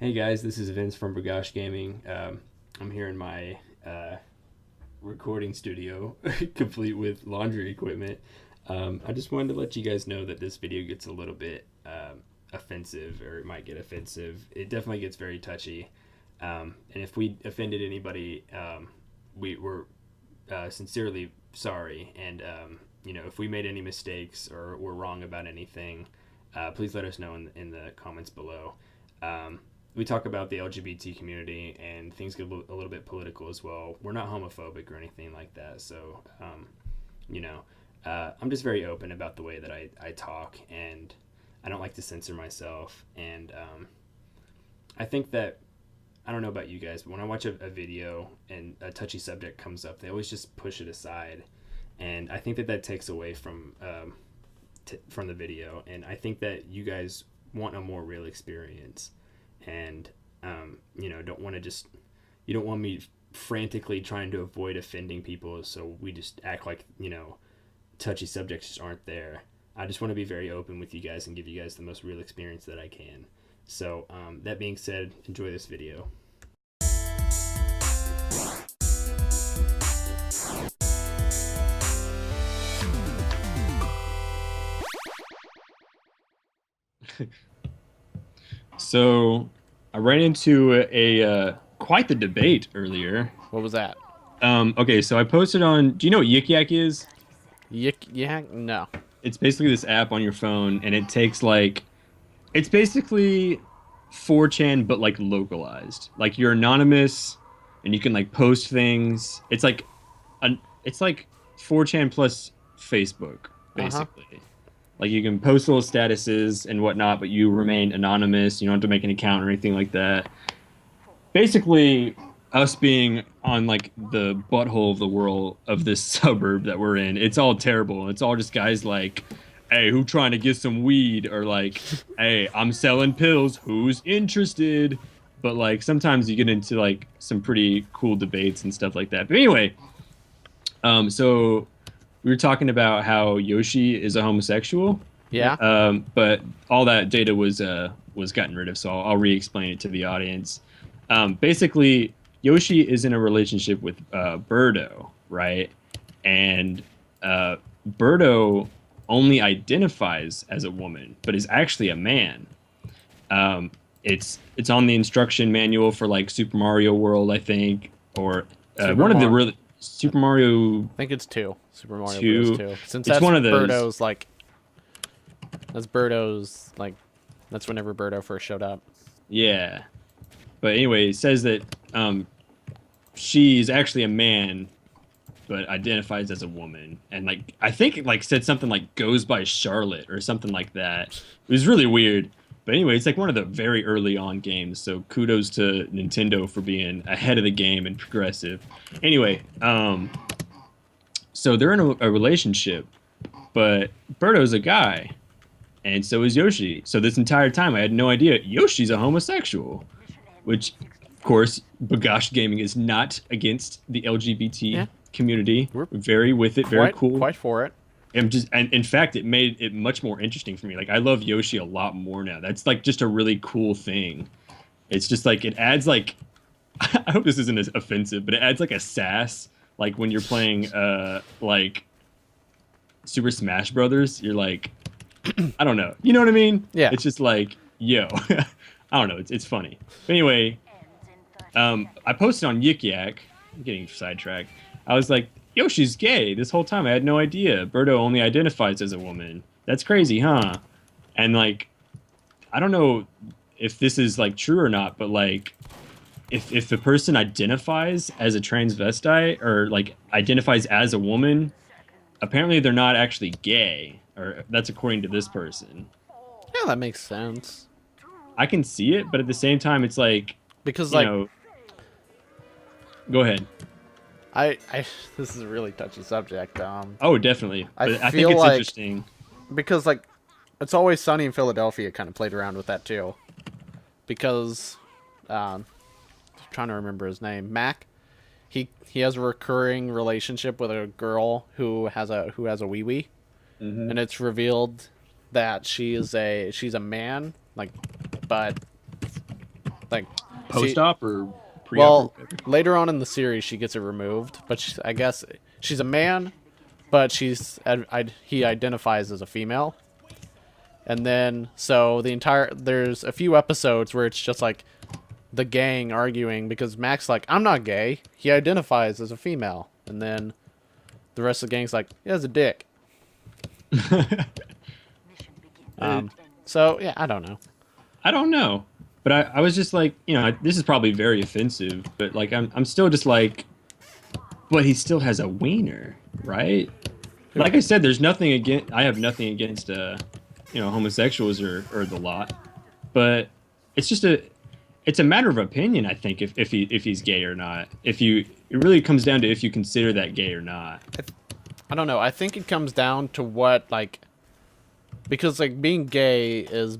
Hey guys, this is Vince from Bagosh Gaming. I'm here in my recording studio, complete with laundry equipment. I just wanted to let you guys know that this video gets a little bit offensive, or it might get offensive. It definitely gets very touchy. And if we offended anybody, we're sincerely sorry. And, if we made any mistakes or were wrong about anything, please let us know in the comments below. We talk about the LGBT community and things get a little bit political as well. We're not homophobic or anything like that. So, I'm just very open about the way that I talk, and I don't like to censor myself. And I think that, I don't know about you guys, but when I watch a video and a touchy subject comes up, they always just push it aside. And I think that takes away from the video. And I think that you guys want a more real experience. And don't want to you don't want me frantically trying to avoid offending people, so we just act like touchy subjects just aren't there. I just want to be very open with you guys and give you guys the most real experience that I can. So that being said, enjoy this video. So I ran into a quite the debate earlier. What was that? Okay, so I posted on. Do you know what Yik Yak is? Yik Yak? No. It's basically this app on your phone, and it takes it's basically 4chan but like localized. Like you're anonymous, and you can like post things. It's like 4chan plus Facebook basically. Like, you can post little statuses and whatnot, but you remain anonymous. You don't have to make an account or anything like that. Basically, us being on, like, the butthole of the world of this suburb that we're in, it's all terrible. It's all just guys like, hey, who trying to get some weed? Or, like, hey, I'm selling pills. Who's interested? But, like, sometimes you get into, like, some pretty cool debates and stuff like that. But anyway, so we were talking about how Yoshi is a homosexual. Yeah. But all that data was gotten rid of, so I'll re-explain it to the audience. Basically, Yoshi is in a relationship with Birdo, right? And Birdo only identifies as a woman, but is actually a man. It's on the instruction manual for like Super Mario World, I think, or one of the really Super Mario. I think it's 2. Super Mario 2. Bros. 2. Since It's that's one of those. Birdo's like that's whenever Birdo first showed up. Yeah. But anyway, it says that she's actually a man, but identifies as a woman. And like I think it like said something like goes by Charlotte or something like that. It was really weird. But anyway, it's like one of the very early on games, so kudos to Nintendo for being ahead of the game and progressive. Anyway, so they're in a relationship, but Birdo's a guy, and so is Yoshi. So this entire time, I had no idea Yoshi's a homosexual, which, of course, Bagosh Gaming is not against the LGBT community. We're very with it, very cool. Quite for it. And in fact, it made it much more interesting for me. Like, I love Yoshi a lot more now. That's like just a really cool thing. It's just like it adds like I hope this isn't as offensive, but it adds like a sass. Like when you're playing like Super Smash Brothers, you're like I don't know. You know what I mean? Yeah. It's just like, yo. I don't know. It's funny. But anyway, I posted on Yik Yak. I'm getting sidetracked. I was like, Yoshi's gay. This whole time I had no idea. Birdo only identifies as a woman. That's crazy, huh? And like, I don't know if this is like true or not, but like, if the person identifies as a transvestite or like identifies as a woman, apparently they're not actually gay, or that's according to this person. Yeah, that makes sense. I can see it, but at the same time, it's like because go ahead. This is a really touchy subject. Oh, definitely. But I think feel it's like, interesting because like It's Always Sunny in Philadelphia kind of played around with that too, because I'm trying to remember his name, Mac. He has a recurring relationship with a girl who has a wee wee, and it's revealed that she's a man, like, but Like Post-op or pre-op? well, or whatever? later on in the series, she gets it removed, but I guess she's a man, but he identifies as a female. And then so there's a few episodes where it's just like the gang arguing because Mac's like, I'm not gay. He identifies as a female, and then the rest of the gang's like, he has a dick. So yeah, I don't know. I don't know. But I was just like, this is probably very offensive, but like I'm still just like, but he still has a wiener, right? Like I said, I have nothing against homosexuals or the lot, but it's a matter of opinion, I think, if he's gay or not. It really comes down to if you consider that gay or not. I don't know. I think it comes down to what because like being gay is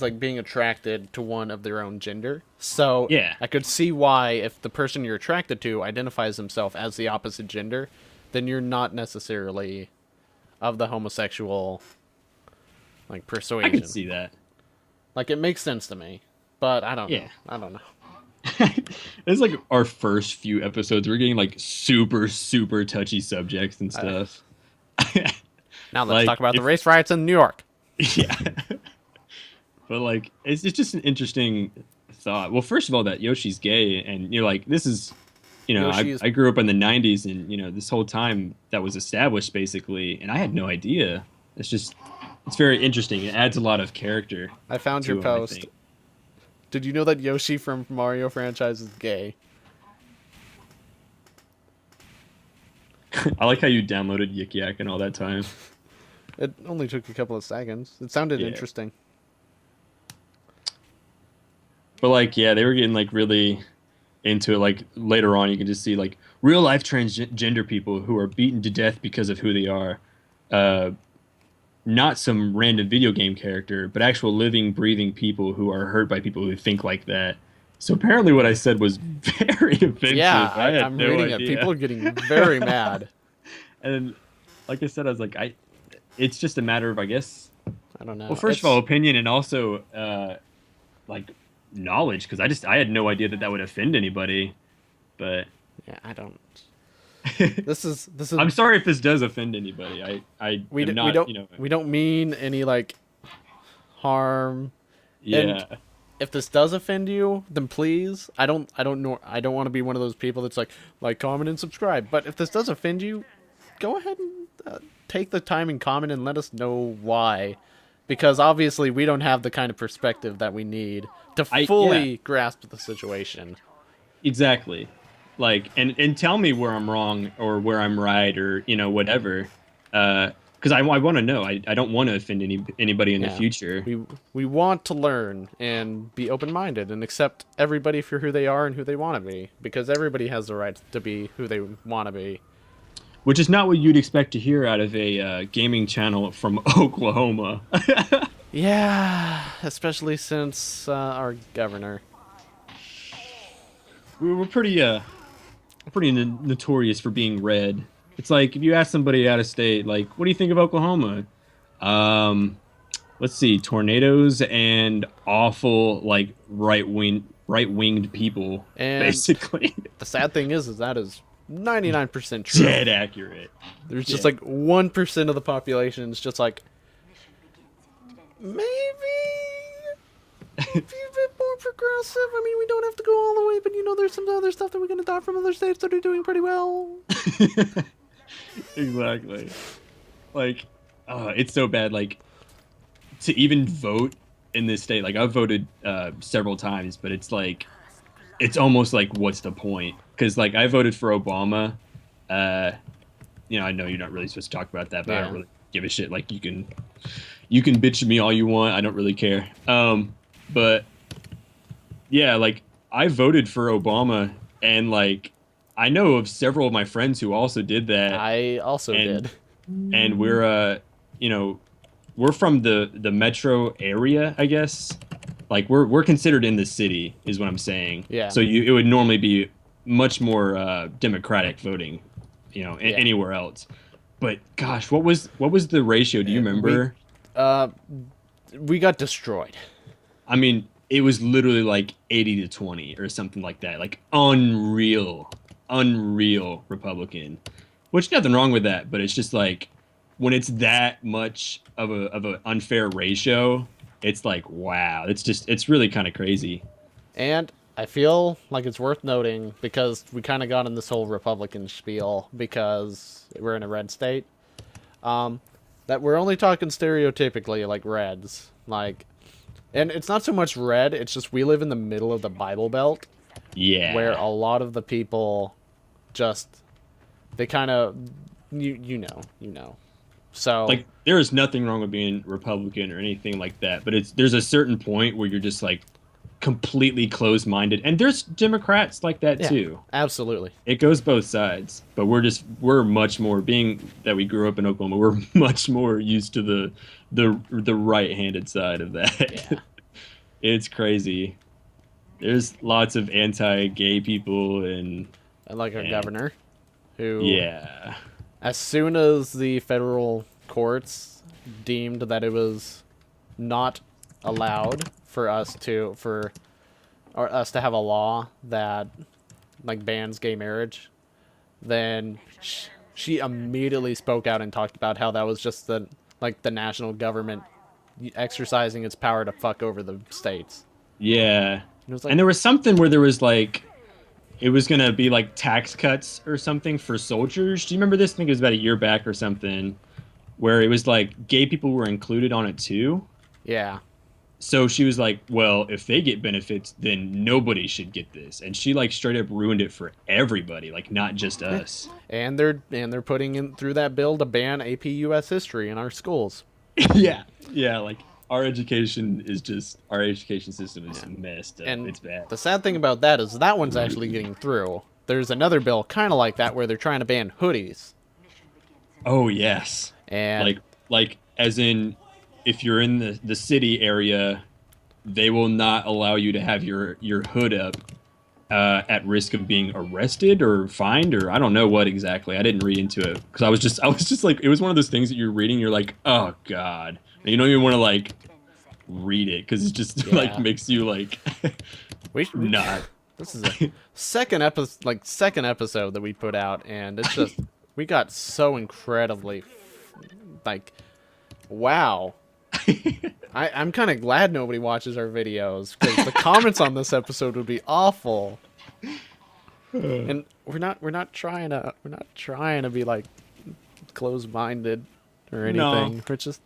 like being attracted to one of their own gender. So yeah, I could see why if the person you're attracted to identifies himself as the opposite gender, then you're not necessarily of the homosexual persuasion. I can see that. Like it makes sense to me, but I don't know. I don't know. It's like our first few episodes. We're getting like super, super touchy subjects and stuff. Now let's talk about the race riots in New York. Yeah. But like, it's just an interesting thought. Well, first of all, that Yoshi's gay, and you're like, this is, I grew up in the 90s, and this whole time that was established basically, and I had no idea. It's very interesting. It adds a lot of character. I found your post. Did you know that Yoshi from Mario franchise is gay? I like how you downloaded Yik Yak and all that time. It only took a couple of seconds. It sounded interesting. But like, yeah, they were getting like really into it. Like later on, you can just see like real life transgender people who are beaten to death because of who they are. Not some random video game character, but actual living, breathing people who are hurt by people who think like that. So apparently what I said was very offensive. Yeah, I'm reading it. People are getting very mad. And like I said, I was like, it's just a matter of, I guess, I don't know. Well, first of all, opinion, and also like knowledge, because I had no idea that would offend anybody. But yeah, I don't. This is. I'm sorry if this does offend anybody. We don't mean any harm. Yeah. And if this does offend you, then please. I don't want to be one of those people that's like, comment, and subscribe. But if this does offend you, go ahead and take the time and comment and let us know why. Because obviously we don't have the kind of perspective that we need to fully grasp the situation. Exactly. Like, and tell me where I'm wrong or where I'm right or, whatever. Because I want to know. I don't want to offend anybody in the future. We want to learn and be open-minded and accept everybody for who they are and who they want to be. Because everybody has the right to be who they want to be. Which is not what you'd expect to hear out of a gaming channel from Oklahoma. Yeah, especially since our governor. We're pretty notorious for being red. It's like if you ask somebody out of state, like, what do you think of Oklahoma? Let's see, tornadoes and awful like right-winged people, and basically. The sad thing is that is 99% true. Dead accurate. There's just like 1% of the population is just like, maybe a bit more progressive. I mean, we don't have to go all the way, but there's some other stuff that we can adopt from other states that are doing pretty well. Exactly. Like, it's so bad. Like, to even vote in this state, like I've voted several times, but it's like, it's almost like, what's the point? Because like I voted for Obama. I know you're not really supposed to talk about that, but I don't really give a shit. Like you can bitch at me all you want. I don't really care. But yeah, like I voted for Obama, and like I know of several of my friends who also did that. I also did. And we're we're from the metro area, I guess. Like we're considered in the city, is what I'm saying. Yeah. So it would normally be much more democratic voting, anywhere else. But gosh, what was the ratio? Do you remember? We got destroyed. I mean, it was literally like 80-20 or something like that. Like unreal, unreal Republican. Which nothing wrong with that, but it's just like when it's that much of a unfair ratio, it's like wow, it's really kind of crazy. And I feel like it's worth noting because we kind of got in this whole Republican spiel because we're in a red state. That we're only talking stereotypically like reds, like, and it's not so much red. It's just we live in the middle of the Bible Belt, Yeah. where a lot of the people just they kind of you know. So Like there is nothing wrong with being Republican or anything like that, but there's a certain point where you're just like completely closed-minded, and there's Democrats like that too. Absolutely. It goes both sides, but we're much more, being that we grew up in Oklahoma, we're much more used to the right-handed side of that. Yeah. It's crazy. There's lots of anti-gay people and Like our governor, who yeah. as soon as the federal courts deemed that it was not allowed for us to have a law that like bans gay marriage, then she immediately spoke out and talked about how that was just the national government exercising its power to fuck over the states. Yeah. It was like, And there was something where there was like, it was going to be like tax cuts or something for soldiers. Do you remember this? I think it was about a year back or something, where it was like gay people were included on it too. yeah. So she was like, well, if they get benefits, then nobody should get this. And she like straight up ruined it for everybody, like not just us. And they're putting in through that bill to ban AP US history in our schools. Yeah. Yeah, like our education system is messed up. And it's bad. the sad thing about that is that one's actually getting through. There's another bill kind of like that where they're trying to ban hoodies. Oh, yes. And Like as in, if you're in the city area, they will not allow you to have your hood up at risk of being arrested or fined, or I don't know what exactly. I didn't read into it because I was just like, it was one of those things that you're reading, you're like, oh god, and you don't even want to like read it because it just like makes you like not. This is a second episode that we put out, and it's just we got so incredibly like wow. I'm kind of glad nobody watches our videos because the comments on this episode would be awful. And we're not trying to be like closed-minded or anything. No. We're just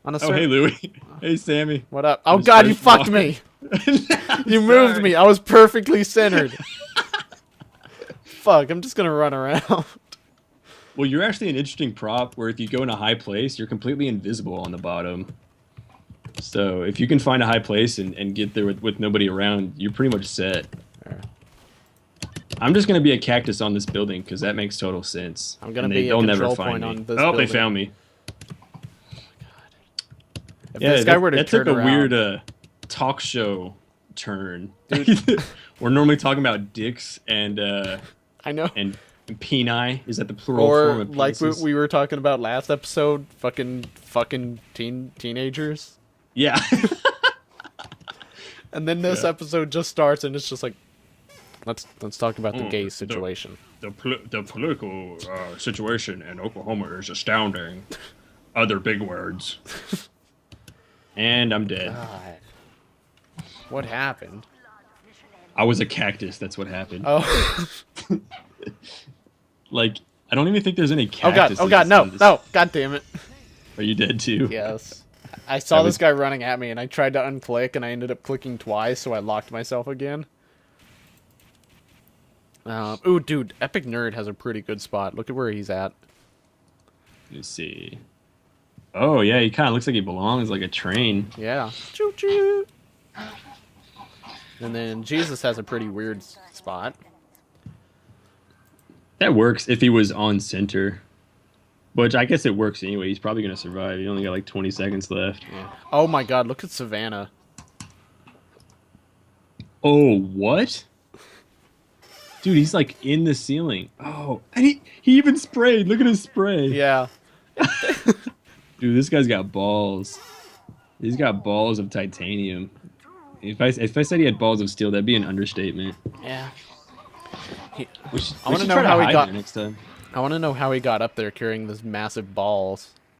on a Oh, hey Louie. Hey Sammy. What up? Oh god, you fucked me. You moved me. I was perfectly centered. Fuck, I'm just gonna run around. Well, you're actually an interesting prop where if you go in a high place, you're completely invisible on the bottom. So if you can find a high place and get there with nobody around, you're pretty much set. I'm just going to be a cactus on this building because that makes total sense. I'm going to be a control point on this building. They found me. If this guy were to that turn took a around, weird talk show turn. Dude. We're normally talking about dicks and I know. And peni. Is that the plural or form of like penises? we were talking about last episode, fucking teenagers. Yeah. And then this episode just starts and it's just like, let's talk about the gay situation. The political situation in Oklahoma is astounding. Other big words. And I'm dead. God. What happened? I was a cactus. That's what happened. Oh. Like, I don't even think there's any cactus. Oh god, no. God damn it. Are you dead too? Yes. I saw this guy running at me and I tried to unclick and I ended up clicking twice, so I locked myself again. Ooh, dude, Epic Nerd has a pretty good spot. Look at where he's at. Let's see. Oh, yeah, he kind of looks like he belongs like a train. Yeah. Choo-choo. And then Jesus has a pretty weird spot. That works if he was on center. Which I guess it works anyway. He's probably going to survive. He only got like 20 seconds left. Yeah. Oh my god, look at Savannah. Oh, what? Dude, he's like in the ceiling. Oh, and he even sprayed. Look at his spray. Yeah. Dude, this guy's got balls. He's got balls of titanium. If I said he had balls of steel, that'd be an understatement. Yeah. We should I want to try know how he hide got there next time. I want to know how he got up there carrying this massive balls.